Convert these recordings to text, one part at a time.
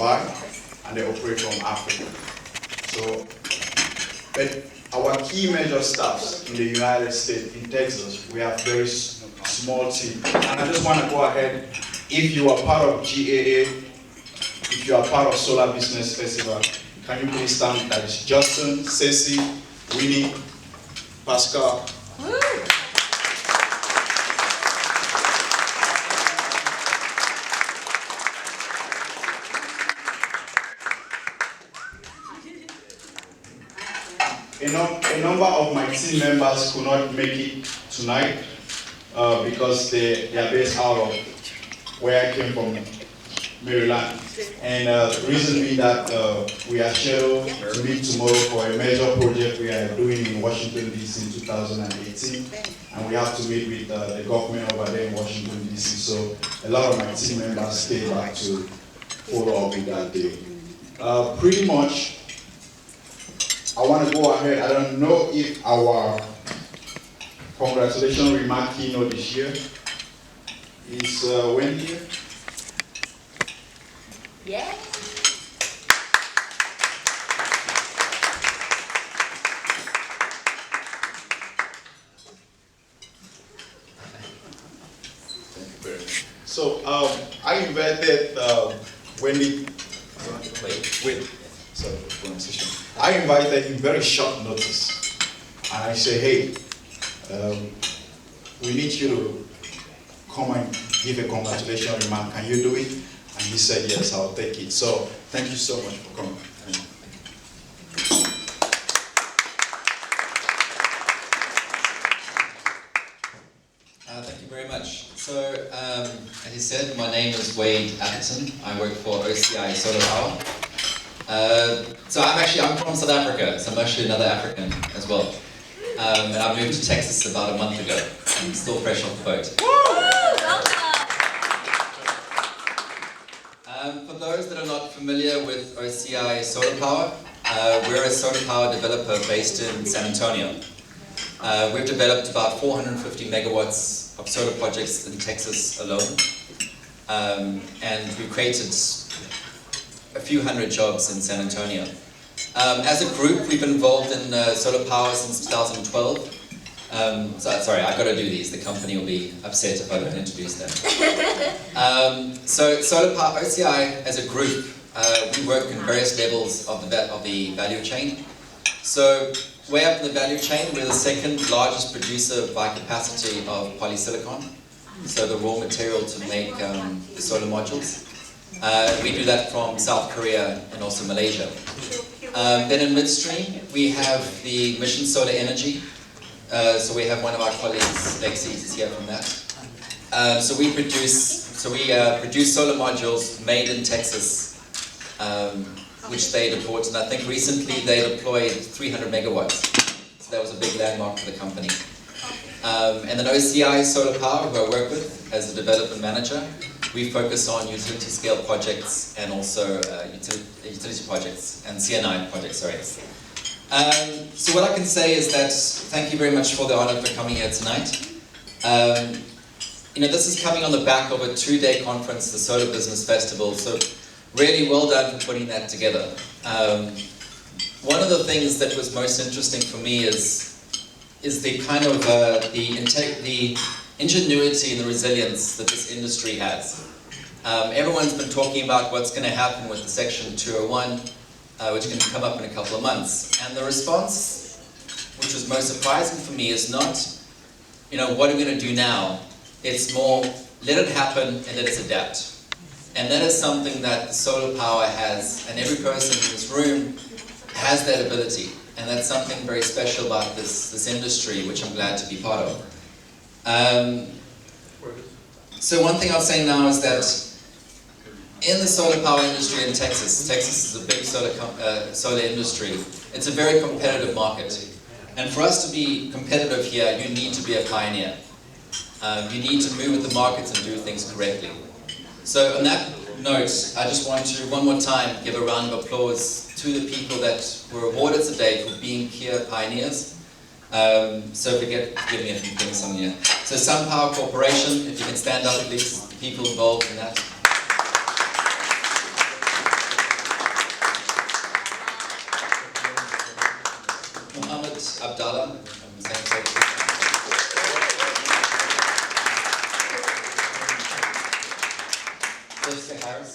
Dubai, and they operate from Africa. So, but our key major staffs in the United States, in Texas, we have very small team. And I just want to go ahead, if you are part of GAA, if you are part of Solar Business Festival, can you please stand? That is Justin, Ceci, Winnie, Pascal. Woo. A number of my team members could not make it tonight because they are based out of where I came from, Maryland. And the reason being that we are scheduled to meet tomorrow for a major project we are doing in Washington, D.C. in 2018. And we have to meet with the government over there in Washington, D.C. So a lot of my team members stay back to follow up with that day. Pretty much, I want to go ahead. I don't know if our congratulations remark keynote this year is when here? Yeah. So I invited Wendy. I invited him very short notice, and I said, "Hey, we need you to come and give a congratulation remark. Can you do it?" And he said, "Yes, I'll take it." So thank you so much for coming. Thank you very much. So, as you said, my name is Wade Atherton. I work for OCI Solar Power. So I'm from South Africa, so I'm actually another African as well. And I moved to Texas about a month ago. I'm still fresh off the boat. For those that are not familiar with OCI Solar Power, we're a solar power developer based in San Antonio. We've developed about 450 megawatts of solar projects in Texas alone. And we've created a few hundred jobs in San Antonio. As a group, we've been involved in solar power since 2012. Sorry, I've got to do these. The company will be upset if I don't introduce them. So Solar Power, OCI as a group, we work in various levels of the value chain. So way up in the value chain, we're the second largest producer by capacity of polysilicon, so the raw material to make the solar modules. We do that from South Korea and also Malaysia. Then in midstream, we have the Mission Solar Energy. So we have one of our colleagues, Lexi, is here from that. So we produce solar modules made in Texas, which they deployed, and I think recently they deployed 300 megawatts. So that was a big landmark for the company. And then OCI Solar Power, who I work with as a development manager, we focus on utility scale projects and also utility projects and CNI projects, sorry. So what I can say is that thank you very much for the honor for coming here tonight. This is coming on the back of a 2-day conference, the Solar Business Festival, so really well done for putting that together. One of the things that was most interesting for me is the kind of the ingenuity and the resilience that this industry has. Everyone's been talking about what's going to happen with the Section 201, which is going to come up in a couple of months. And the response, which was most surprising for me, is not, what are we going to do now? It's more, let it happen and let us adapt. And that is something that the solar power has, and every person in this room has that ability. And that's something very special about this industry, which I'm glad to be part of. So one thing I'll say now is that in the solar power industry in Texas is a big solar industry. It's a very competitive market. And for us to be competitive here, you need to be a pioneer. You need to move with the markets and do things correctly. So on that note, I just want to, one more time, give a round of applause to the people that were awarded today for being here pioneers. So forgive me if I'm getting something here. So SunPower Corporation, if you can stand up please, the people involved in that. Abdallah from the same place. Jessica Harris.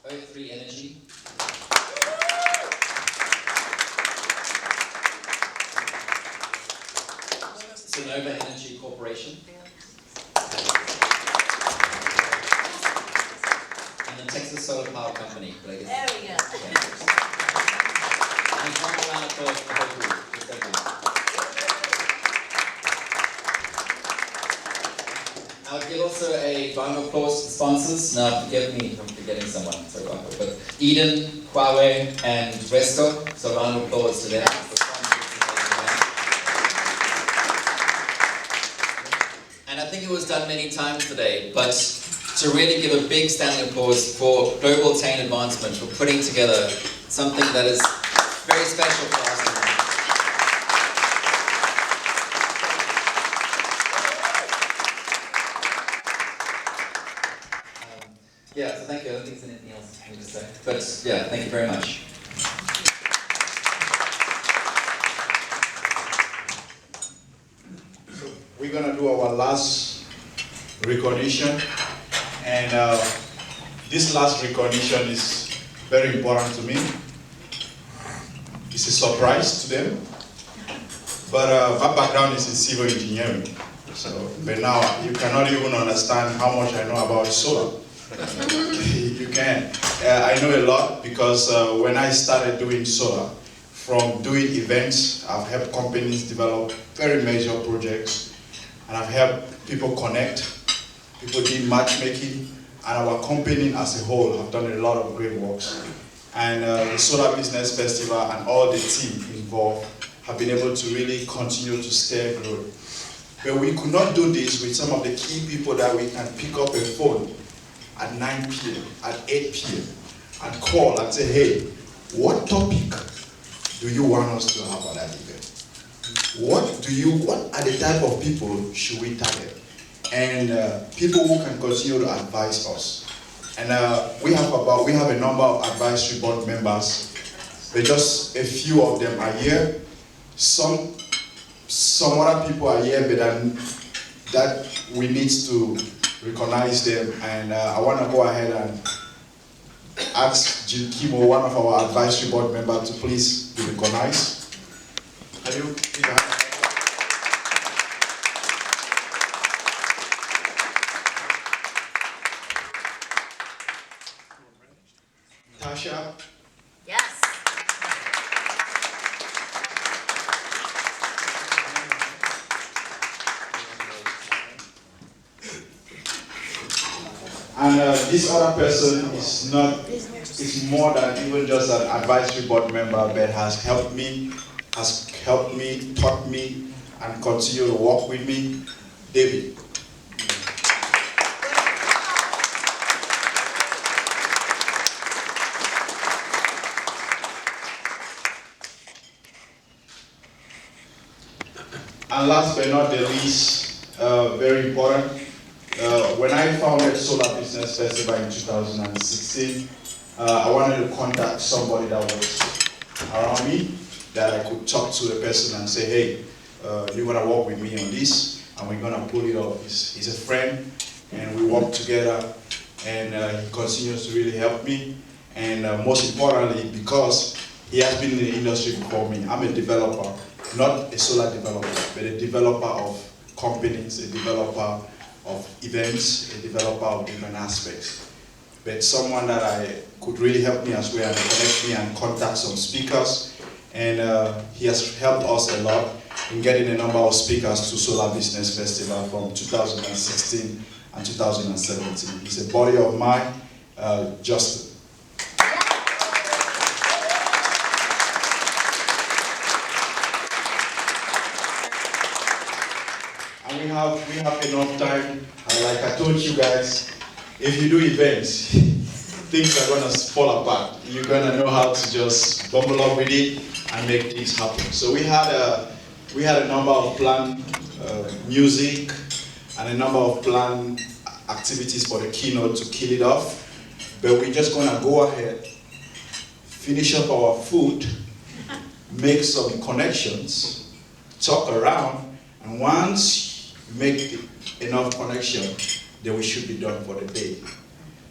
O3 Energy. Sonova Energy Corporation. And the Texas Solar Power Company. But I guess There we go. and one round of applause for the whole group. Just everyone. I'll give also a round of applause to the sponsors. Now, forgive me if I'm forgetting someone, sorry about that. But Eden, Huawei, and Resco. So, round of applause to them. And I think it was done many times today, but to really give a big standing applause for Global Attain Advancement for putting together something that is very special for us. Yeah, so thank you. I don't think there's anything else I need to say. But yeah, thank you very much. So we're gonna do our last recognition, and this last recognition is very important to me. It's a surprise to them, but my background is in civil engineering. So, but now you cannot even understand how much I know about solar. You can. I know a lot because when I started doing solar, from doing events, I've helped companies develop very major projects, and I've helped people connect, people did matchmaking, and our company as a whole have done a lot of great works. And the Solar Business Festival and all the team involved have been able to really continue to stay growth. But we could not do this with some of the key people that we can pick up a phone at 9 p.m., at 8 p.m., and call and say, hey, what topic do you want us to have at that event? What are the type of people should we target? And people who can continue to advise us. And we have a number of advisory board members, but just a few of them are here. Some other people are here, but that we need to recognize them, and I want to go ahead and ask Jill Kimo, one of our advisory board members, to please be recognized. Have you? Tasha. Yes. And this other person is more than even just an advisory board member, but has helped me, taught me, and continue to work with me, David. And last but not the least, very important, when I founded Solar Business Festival in 2016, I wanted to contact somebody that was around me, that I could talk to the person and say, hey, you're gonna work with me on this, and we're gonna pull it off. He's a friend, and we work together, and he continues to really help me. And most importantly, because he has been in the industry before me, I'm a developer, not a solar developer, but a developer of companies, a developer of events, a developer of different aspects. But someone that I could really help me as well and connect me and contact some speakers. And he has helped us a lot in getting a number of speakers to Solar Business Festival from 2016 and 2017. He's a buddy of mine, Justin. And we have enough time. And like I told you guys, if you do events, things are gonna fall apart. You're gonna know how to just bumble up with it and make things happen. So we had a number of planned music and a number of planned activities for the keynote to kill it off. but we're just gonna go ahead, finish up our food, make some connections, talk around, and once you make enough connection, then we should be done for the day.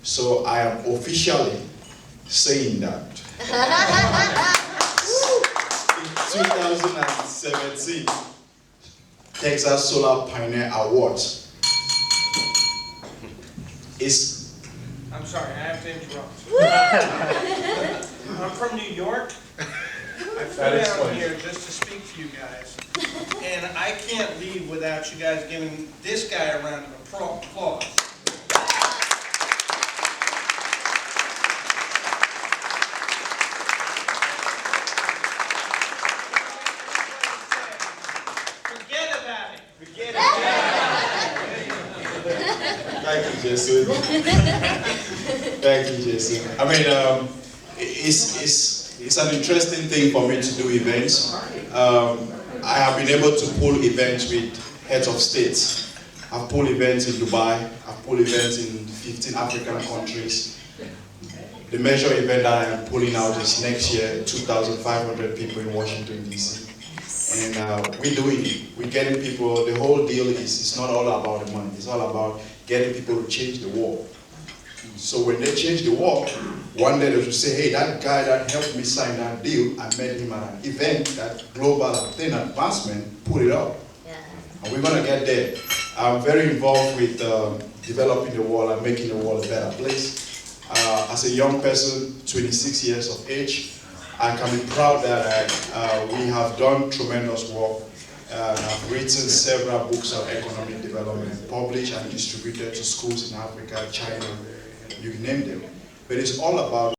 So I am officially saying that. In 2017, Texas Solar Pioneer Awards is... I'm sorry, I have to interrupt. I'm from New York. I flew down here just to speak to you guys. And I can't leave without you guys giving this guy a round of applause. Forget about it. Forget about it. Thank you, Jason. Thank you, Jason. I mean, it's an interesting thing for me to do events. I have been able to pull events with heads of states. I've pulled events in Dubai. I've pulled events in 15 African countries. The major event that I am pulling out is next year, 2,500 people in Washington, D.C. And we're doing it. We're getting people, the whole deal is, it's not all about the money. It's all about getting people to change the world. So when they change the world, one day they will say, hey, that guy that helped me sign that deal, I met him at an event, that global thing advancement, put it up. Yeah. And we're going to get there. I'm very involved with developing the world and making the world a better place. As a young person, 26 years of age, I can be proud that we have done tremendous work. I've written several books on economic development, published and distributed to schools in Africa, China, you name them. But it's all about